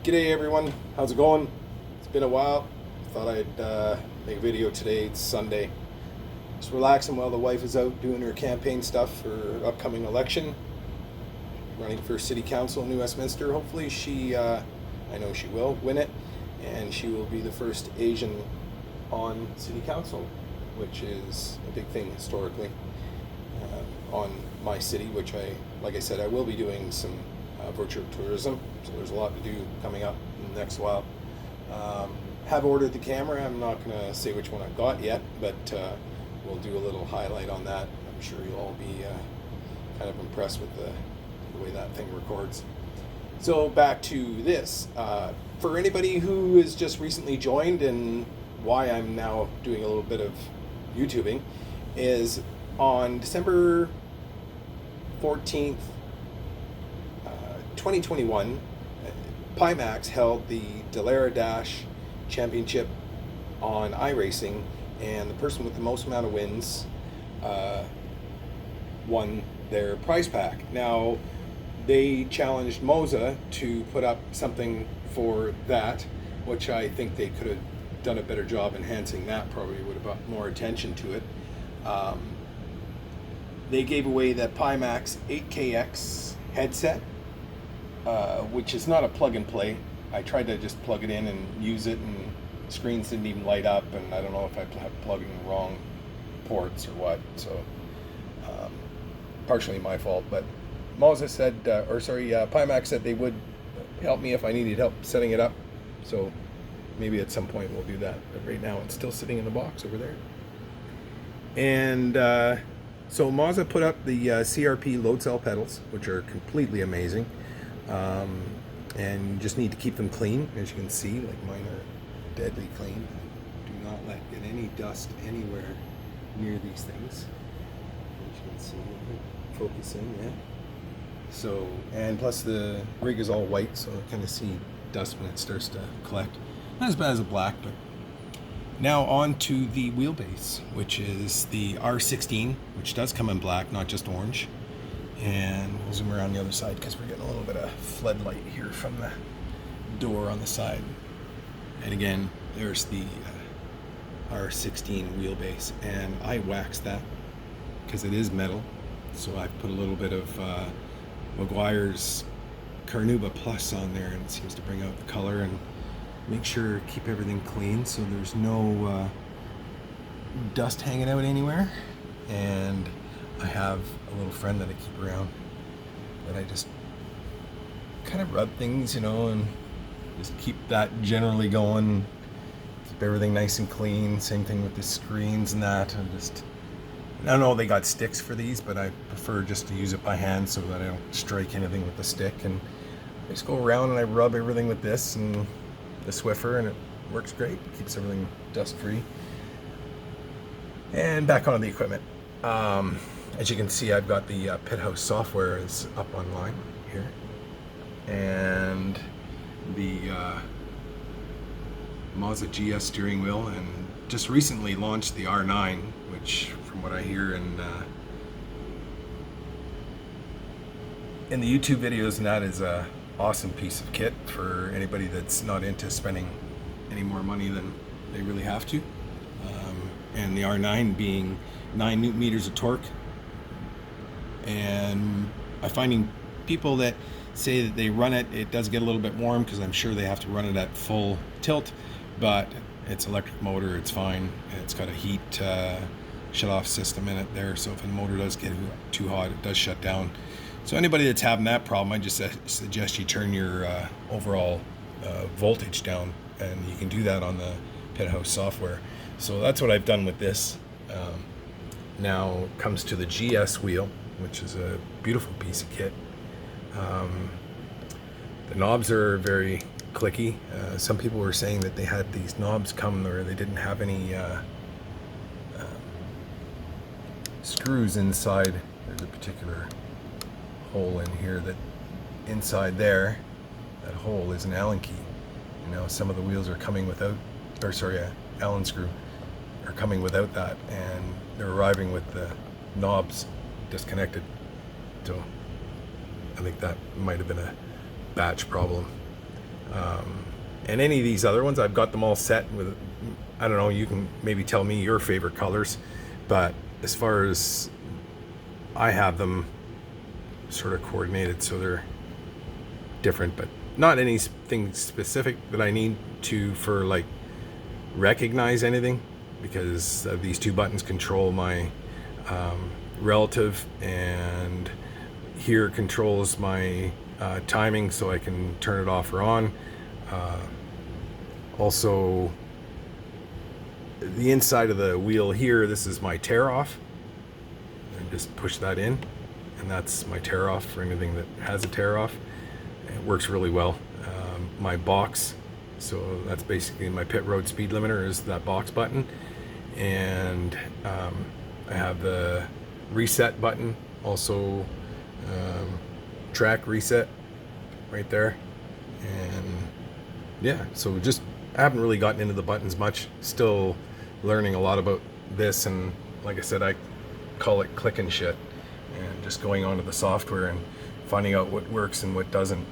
G'day everyone, how's it going? It's been a while. Thought I'd make a video today. It's Sunday. Just relaxing while the wife is out doing her campaign stuff for upcoming election. Running for City Council in New Westminster. Hopefully I know she will win it, and she will be the first Asian on City Council, which is a big thing historically on my city, which like I said, I will be doing some virtual tourism, so there's a lot to do coming up in the next while. Have ordered the camera. I'm not going to say which one I've got yet, but we'll do a little highlight on that. I'm sure you'll all be kind of impressed with the way that thing records. So back to this. For anybody who has just recently joined, and why I'm now doing a little bit of YouTubing, is on December 14th, 2021, Pimax held the Dalera Dash Championship on iRacing, and the person with the most amount of wins won their prize pack. Now, they challenged MOZA to put up something for that, which I think they could have done a better job enhancing that, probably would have brought more attention to it. They gave away the Pimax 8KX headset, which is not a plug and play. I tried to just plug it in and use it, and screens didn't even light up, and I don't know if I plugged in the wrong ports or what, so partially my fault. But MOZA said, Pimax said they would help me if I needed help setting it up, so maybe at some point we'll do that. But right now it's still sitting in the box over there. And so MOZA put up the CRP load cell pedals, which are completely amazing. And you just need to keep them clean. As you can see, like mine are deadly clean. Do not get any dust anywhere near these things. As you can see, focusing, yeah. So, and plus the rig is all white, so I kind of see dust when it starts to collect. Not as bad as a black, but now on to the wheelbase, which is the R16, which does come in black, not just orange. And we'll zoom around the other side because we're getting a little bit of floodlight here from the door on the side. And again, there's the R16 wheelbase, and I waxed that because it is metal. So I've put a little bit of Maguire's Carnauba Plus on there, and it seems to bring out the color and make sure keep everything clean so there's no dust hanging out anywhere. And I have a little friend that I keep around that I just kind of rub things, and just keep that generally going, keep everything nice and clean. Same thing with the screens and that. I don't know, they got sticks for these, but I prefer just to use it by hand so that I don't strike anything with the stick. And I just go around and I rub everything with this and the Swiffer, and it works great. It keeps everything dust free. And back onto the equipment. As you can see, I've got the Pithouse software is up online here, and the MOZA GS steering wheel, and just recently launched the R9, which from what I hear in the YouTube videos, and that is a awesome piece of kit for anybody that's not into spending any more money than they really have to. And the R9 being 9 Newton meters of torque. And I'm finding people that say that they run it, it does get a little bit warm because I'm sure they have to run it at full tilt, but it's electric motor, it's fine. It's got a heat shut-off system in it there, so if the motor does get too hot, it does shut down. So anybody that's having that problem, I just suggest you turn your overall voltage down, and you can do that on the Pithouse software. So that's what I've done with this. Now comes to the GS wheel, which is a beautiful piece of kit. The knobs are very clicky. Some people were saying that they had these knobs come where they didn't have any screws inside. There's a particular hole in here that inside there, that hole is an Allen key. Some of the wheels are coming without, Allen screw are coming without that, and they're arriving with the knobs disconnected. So I think that might have been a batch problem. And any of these other ones, I've got them all set with, I don't know, you can maybe tell me your favorite colors, but as far as I have them sort of coordinated so they're different, but not anything specific that I need to for like recognize anything, because these two buttons control my relative, and here controls my timing, so I can turn it off or on. Also, the inside of the wheel here, this is my tear off, and just push that in, and that's my tear off for anything that has a tear off. It works really well. My box, so that's basically my pit road speed limiter, is that box button, and I have the reset button, also track reset right there. And yeah, so just I haven't really gotten into the buttons much, still learning a lot about this, and like I said, I call it Clickin Shit, and just going onto the software and finding out what works and what doesn't.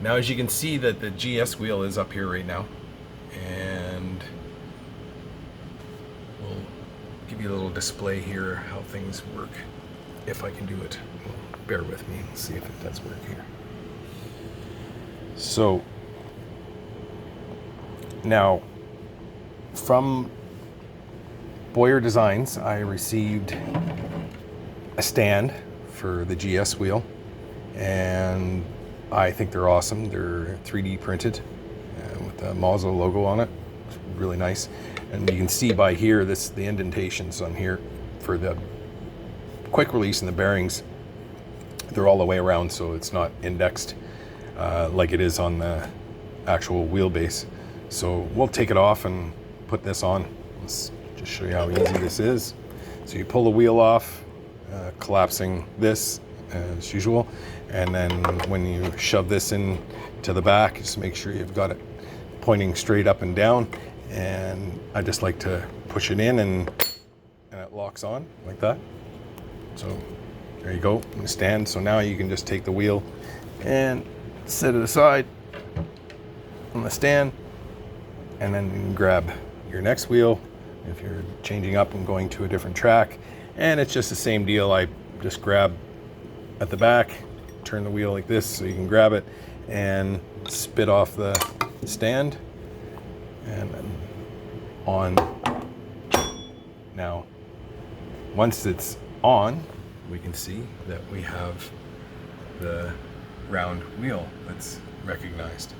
Now, as you can see, that the GS wheel is up here right now, and we'll give you a little display here how things work, if I can do it. Well, bear with me, let's see if it does work here. So now, from Boyer Designs, I received a stand for the GS wheel, and I think they're awesome. They're 3D printed with the MOZA logo on it. It's really nice. And you can see by here, the indentations on here for the quick release and the bearings, they're all the way around, so it's not indexed like it is on the actual wheelbase. So we'll take it off and put this on. Let's just show you how easy this is. So you pull the wheel off, collapsing this as usual, and then when you shove this in to the back, just make sure you've got it pointing straight up and down, and I just like to push it in, and it locks on like that. So there you go, in the stand. So now you can just take the wheel and set it aside on the stand, and then you can grab your next wheel if you're changing up and going to a different track. And it's just the same deal. I just grab at the back, turn the wheel like this so you can grab it, and spit off the stand, and then on. Now, once it's on, we can see that we have the round wheel that's recognized.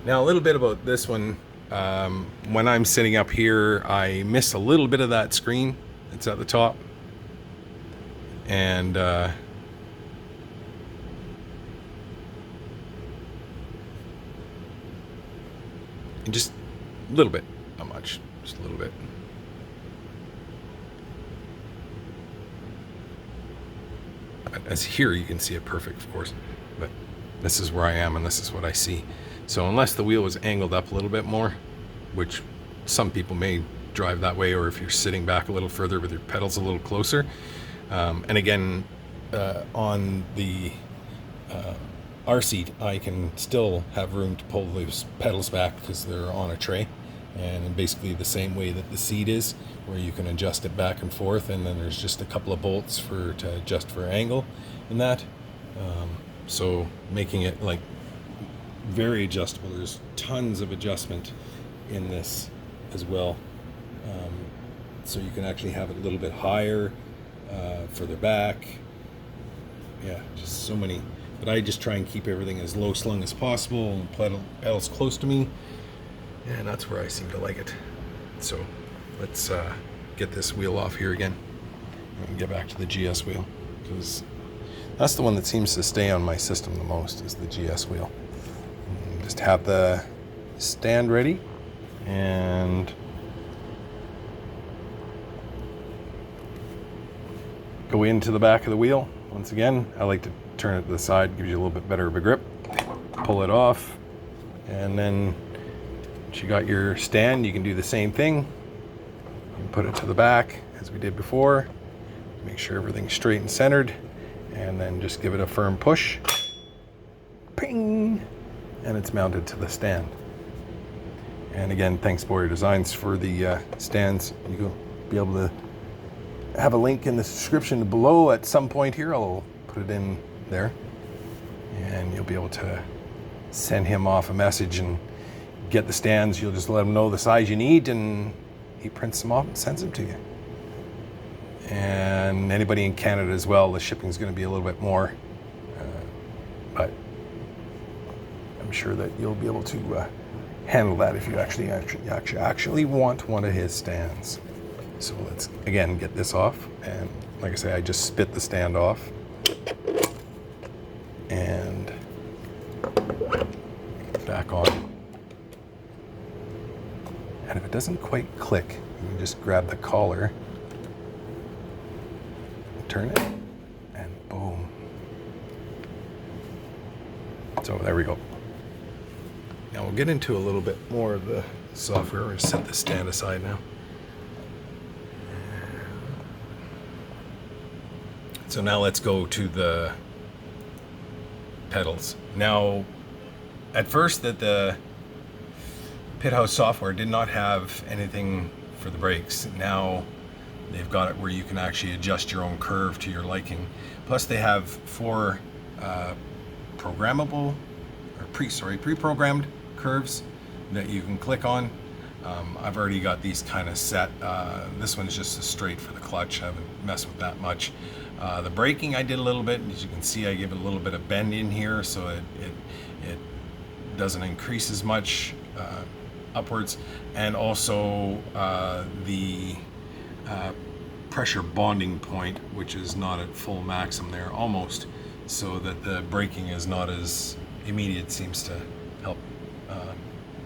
Now, a little bit about this one. When I'm sitting up here, I miss a little bit of that screen that's at the top, and just a little bit, not much, just a little bit. As here, you can see it perfect, of course, but this is where I am, and this is what I see. So unless the wheel was angled up a little bit more, which some people may drive that way, or if you're sitting back a little further with your pedals a little closer. And again, on the R seat, I can still have room to pull those pedals back because they're on a tray, and in basically the same way that the seat is, where you can adjust it back and forth, and then there's just a couple of bolts to adjust for angle in that. So making it like very adjustable. There's tons of adjustment in this as well. So you can actually have it a little bit higher, further back. Yeah, just so many. But I just try and keep everything as low slung as possible, and pedals close to me, and that's where I seem to like it. So let's get this wheel off here again and get back to the GS wheel, because that's the one that seems to stay on my system the most, is the GS wheel. And just have the stand ready, and go into the back of the wheel. Once again, I like to turn it to the side, gives you a little bit better of a grip. Pull it off, and then once you got your stand, you can do the same thing. You can put it to the back as we did before. Make sure everything's straight and centered, and then just give it a firm push. Ping! and it's mounted to the stand. And again, thanks Boyer Designs for the stands. You'll be able to have a link in the description below at some point here. I'll put it in there, and you'll be able to send him off a message and get the stands. You'll just let him know the size you need, and he prints them off and sends them to you. And anybody in Canada as well, the shipping is going to be a little bit more, but I'm sure that you'll be able to handle that if you actually want one of his stands. So let's again get this off, and like I say, I just spit the stand off and back on. And if it doesn't quite click, you can just grab the collar, turn it, and boom. So there we go. Now we'll get into a little bit more of the software. We're going to set the stand aside now. So now let's go to the pedals. Now, at first the Pithouse software did not have anything for the brakes. Now they've got it where you can actually adjust your own curve to your liking. Plus they have 4 programmable or pre-programmed curves that you can click on. I've already got these kind of set. This one's just a straight for the clutch. I haven't messed with that much. The braking I did a little bit. As you can see, I gave it a little bit of bend in here so it doesn't increase as much upwards. And also the pressure bonding point, which is not at full maximum there, almost, so that the braking is not as immediate. Seems to help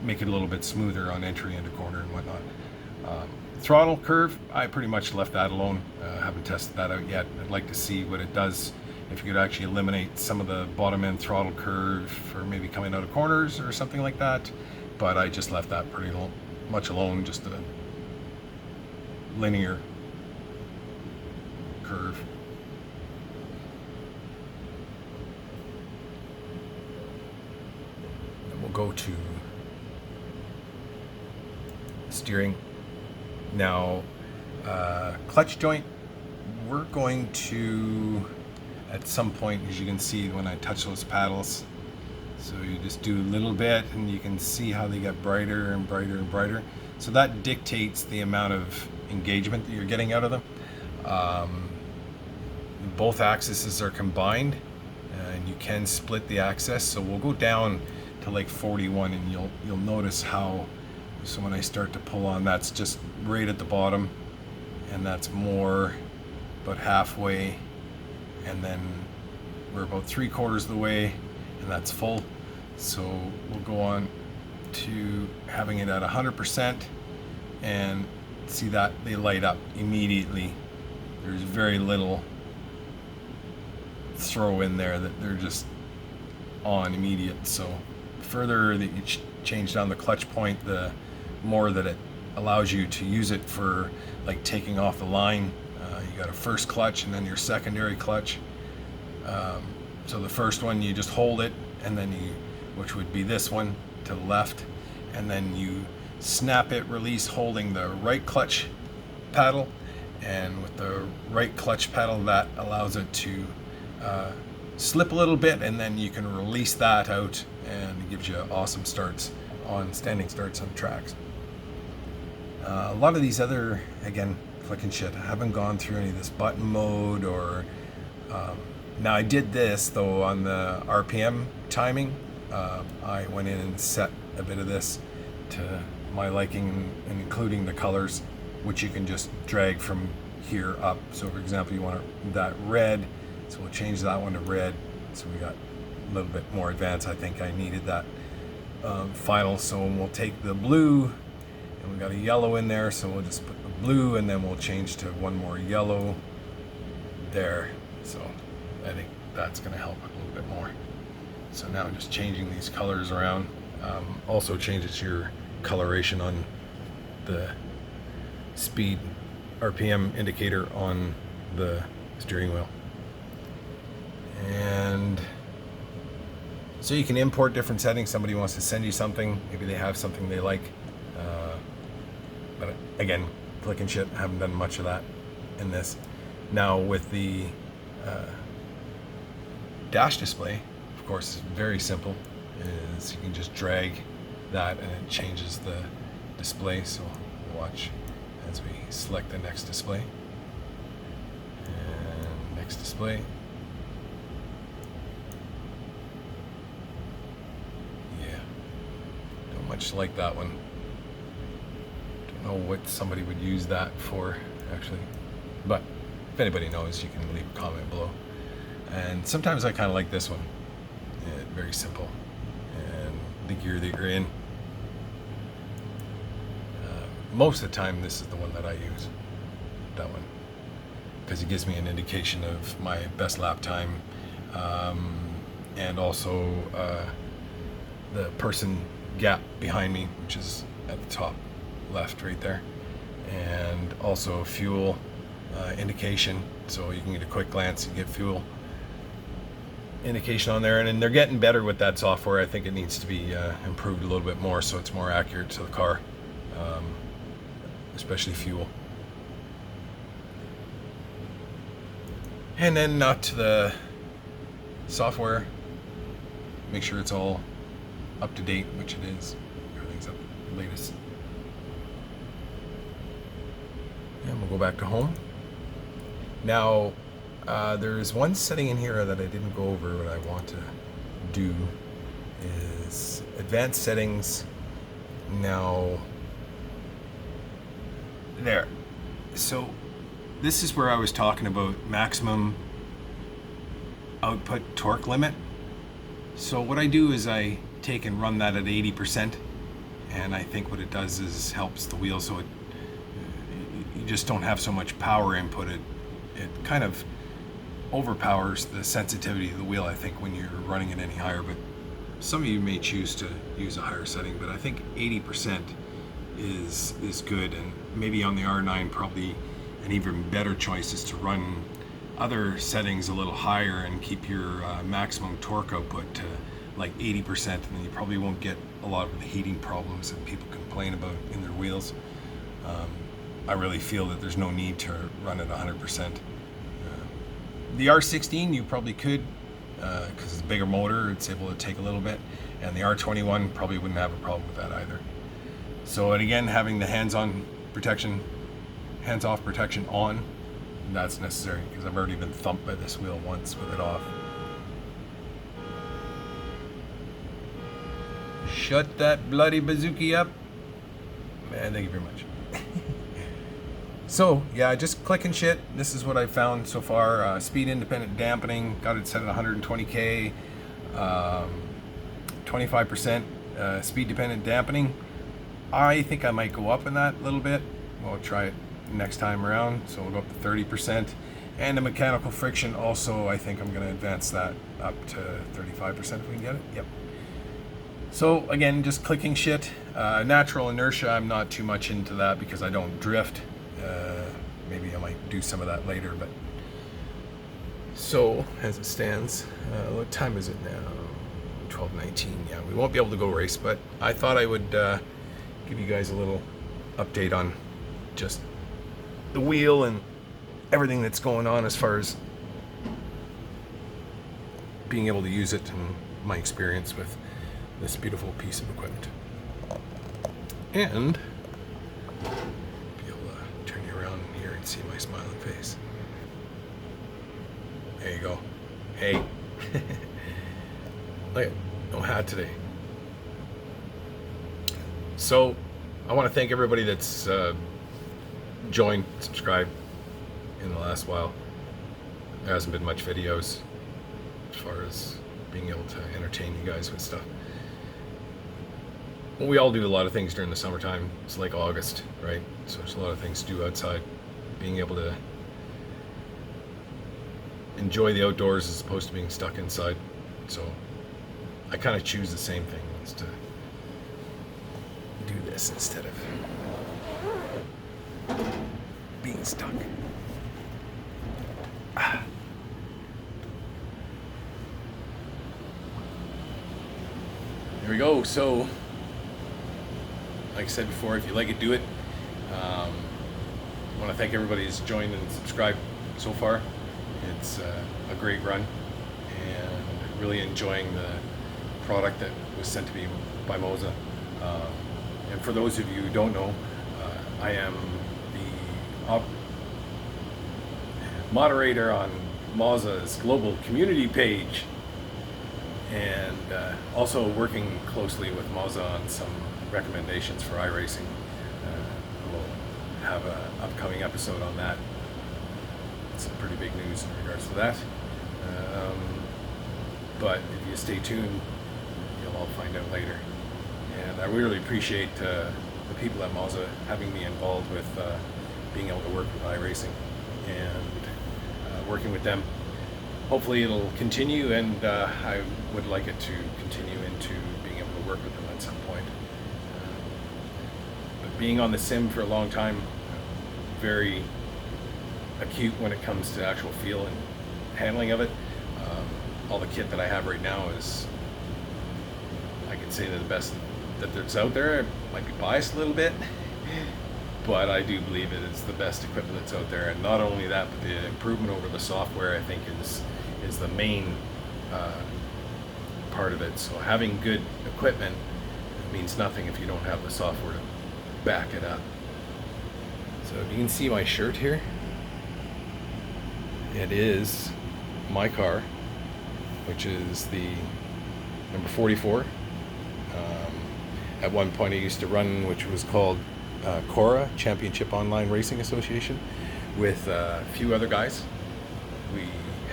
make it a little bit smoother on entry into corner and whatnot. Throttle curve, I pretty much left that alone. Haven't tested that out yet. I'd like to see what it does if you could actually eliminate some of the bottom end throttle curve for maybe coming out of corners or something like that. But I just left that pretty much alone, just a linear curve. And we'll go to steering. Now, clutch joint, we're going to, at some point, as you can see when I touch those paddles, so you just do a little bit and you can see how they get brighter and brighter and brighter. So that dictates the amount of engagement that you're getting out of them. Both axes are combined, and you can split the axis. So we'll go down to like 41, and you'll notice how. So when I start to pull on, that's just right at the bottom, and that's more about halfway, and then we're about 3/4 of the way, and that's full. So we'll go on to having it at 100%, and see that they light up immediately. There's very little throw in there, that they're just on immediate. So the further that you change down the clutch point, the more that it allows you to use it for like taking off the line. You got a first clutch and then your secondary clutch. So the first one you just hold it, and then which would be this one to the left, and then you snap it, release, holding the right clutch paddle, and with the right clutch paddle that allows it to slip a little bit, and then you can release that out, and it gives you awesome starts on standing starts on tracks. A lot of these other, again, Clickin Shit, I haven't gone through any of this button mode or now I did this though on the RPM timing. I went in and set a bit of this to my liking, and including the colors, which you can just drag from here up. So for example, you want that red, so we'll change that one to red. So we got a little bit more advanced. I think I needed that final. So we'll take the blue, and we got a yellow in there, so we'll just put the blue, and then we'll change to one more yellow there. So I think that's going to help it a little bit more. So now just changing these colors around. Also changes your coloration on the speed RPM indicator on the steering wheel. And So you can import different settings. Somebody wants to send you something, maybe they have something they like. But again, Clickin Shit, I haven't done much of that in this. Now with the dash display, of course, it's very simple. Is you can just drag that and it changes the display. So watch as we select the next display. And next display. Yeah, don't much like that one. Don't know what somebody would use that for actually, but if anybody knows, you can leave a comment below. And sometimes I kind of like this one. Yeah, very simple. And the gear that you're in. Most of the time, this is the one that I use. That one. Because it gives me an indication of my best lap time. And also the person gap behind me, which is at the top left right there. And also fuel indication. So you can get a quick glance and get fuel indication on there, and they're getting better with that software. I think it needs to be improved a little bit more so it's more accurate to the car, especially fuel. And then to the software, make sure it's all up to date, which it is. Everything's up to the latest. And we'll go back to home. Now, there's one setting in here that I didn't go over. What I want to do is advanced settings. Now, there. So this is where I was talking about maximum output torque limit. So what I do is I take and run that at 80%, and I think what it does is helps the wheel, so you just don't have so much power input. It kind of overpowers the sensitivity of the wheel, I think, when you're running it any higher. But some of you may choose to use a higher setting, but I think 80% is good. And maybe on the R9, probably an even better choice is to run other settings a little higher and keep your maximum torque output to like 80%, and then you probably won't get a lot of the heating problems that people complain about in their wheels. I really feel that there's no need to run at 100%. The R16 you probably could, because it's a bigger motor, it's able to take a little bit, and the R21 probably wouldn't have a problem with that either. So, and again, having the hands-on protection, hands-off protection on, that's necessary, because I've already been thumped by this wheel once with it off. Shut that bloody bazooki up. Man, thank you very much. So, yeah, just Clickin Shit. This is what I found so far. Speed independent dampening, got it set at 120K. 25% speed dependent dampening. I think I might go up in that a little bit. We'll try it next time around. So we'll go up to 30%. And the mechanical friction also, I think I'm going to advance that up to 35% if we can get it. Yep. So again, just Clickin Shit. Natural inertia, I'm not too much into that because I don't drift. Maybe I might do some of that later, but so as it stands, what time is it now? 12:19. Yeah, we won't be able to go race, but I thought I would give you guys a little update on just the wheel and everything that's going on as far as being able to use it and my experience with this beautiful piece of equipment. And be able to turn you around here and see my smiling face. There you go. Hey. Look at, no hat today. So I want to thank everybody that's joined, subscribed in the last while. There hasn't been much videos as far as being able to entertain you guys with stuff. We all do a lot of things during the summertime. It's like August, right? So there's a lot of things to do outside. Being able to enjoy the outdoors as opposed to being stuck inside. So I kind of choose the same thing, is to do this instead of being stuck. Here we go. So, like I said before, if you like it, do it. I want to thank everybody who's joined and subscribed so far. It's a great run, and really enjoying the product that was sent to me by MOZA. And for those of you who don't know, I am the moderator on MOZA's global community page, and also working closely with MOZA on some recommendations for iRacing. We'll have an upcoming episode on that. Some pretty big news in regards to that. But if you stay tuned, you'll all find out later. And I really appreciate the people at MOZA having me involved with being able to work with iRacing and working with them. Hopefully it'll continue, and I would like it to continue into being able to work with them at some point. But being on the sim for a long time, very acute when it comes to actual feel and handling of it. All the kit that I have right now is, I could say, the best that there's out there. I might be biased a little bit, but I do believe it is the best equipment that's out there. And not only that, but the improvement over the software, I think, is the main part of it. So having good equipment means nothing if you don't have the software to back it up. So you can see my shirt here. It is my car, which is the number 44. At one point I used to run, which was called CORA, Championship Online Racing Association, with a few other guys. We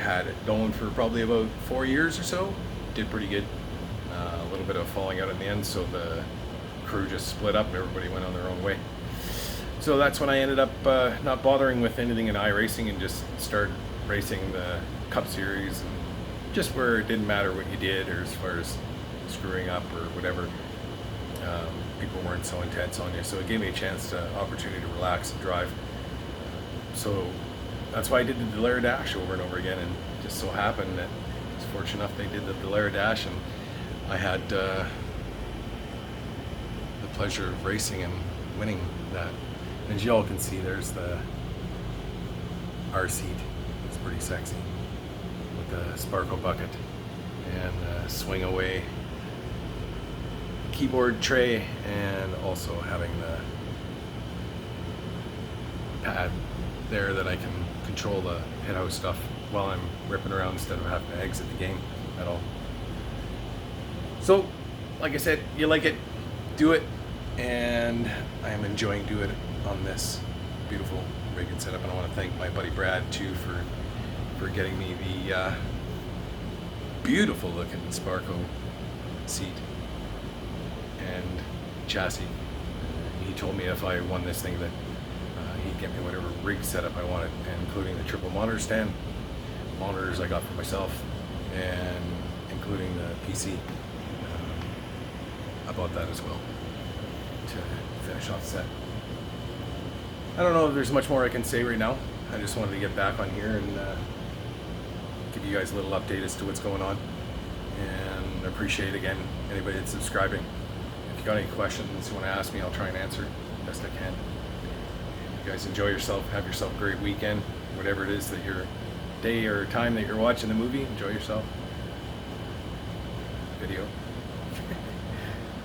had it going for probably about 4 years or so. Did pretty good. A little bit of falling out in the end, so the crew just split up and everybody went on their own way. So that's when I ended up not bothering with anything in iRacing and just started racing the Cup Series, and just where it didn't matter what you did, or as far as screwing up or whatever. People weren't so intense on you, so it gave me a chance, opportunity to relax and drive. So that's why I did the Dallara Dash over and over again, and just so happened that I was fortunate enough they did the Dallara Dash, and I had the pleasure of racing and winning that. And as you all can see, there's the R seat. It's pretty sexy with the sparkle bucket and swing away keyboard tray, and also having the pad there that I can control the Pithouse stuff while I'm ripping around instead of having to exit the game at all. So, like I said, you like it, do it, and I am enjoying doing it on this beautiful rig and setup. And I want to thank my buddy Brad too for getting me the beautiful looking Sparko seat and chassis. He told me if I won this thing that he'd get me whatever rig setup I wanted, including the triple monitor stand, monitors I got for myself, and including the PC. I bought that as well to finish off the set. I don't know if there's much more I can say right now. I just wanted to get back on here and give you guys a little update as to what's going on, and appreciate again anybody that's subscribing. If you got any questions you want to ask me, I'll try and answer best I can. You guys enjoy yourself, have yourself a great weekend, whatever it is that your day or time that you're watching the movie. Enjoy yourself. Video.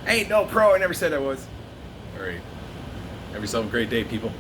I ain't no pro, I never said I was. Alright. Have yourself a great day, people.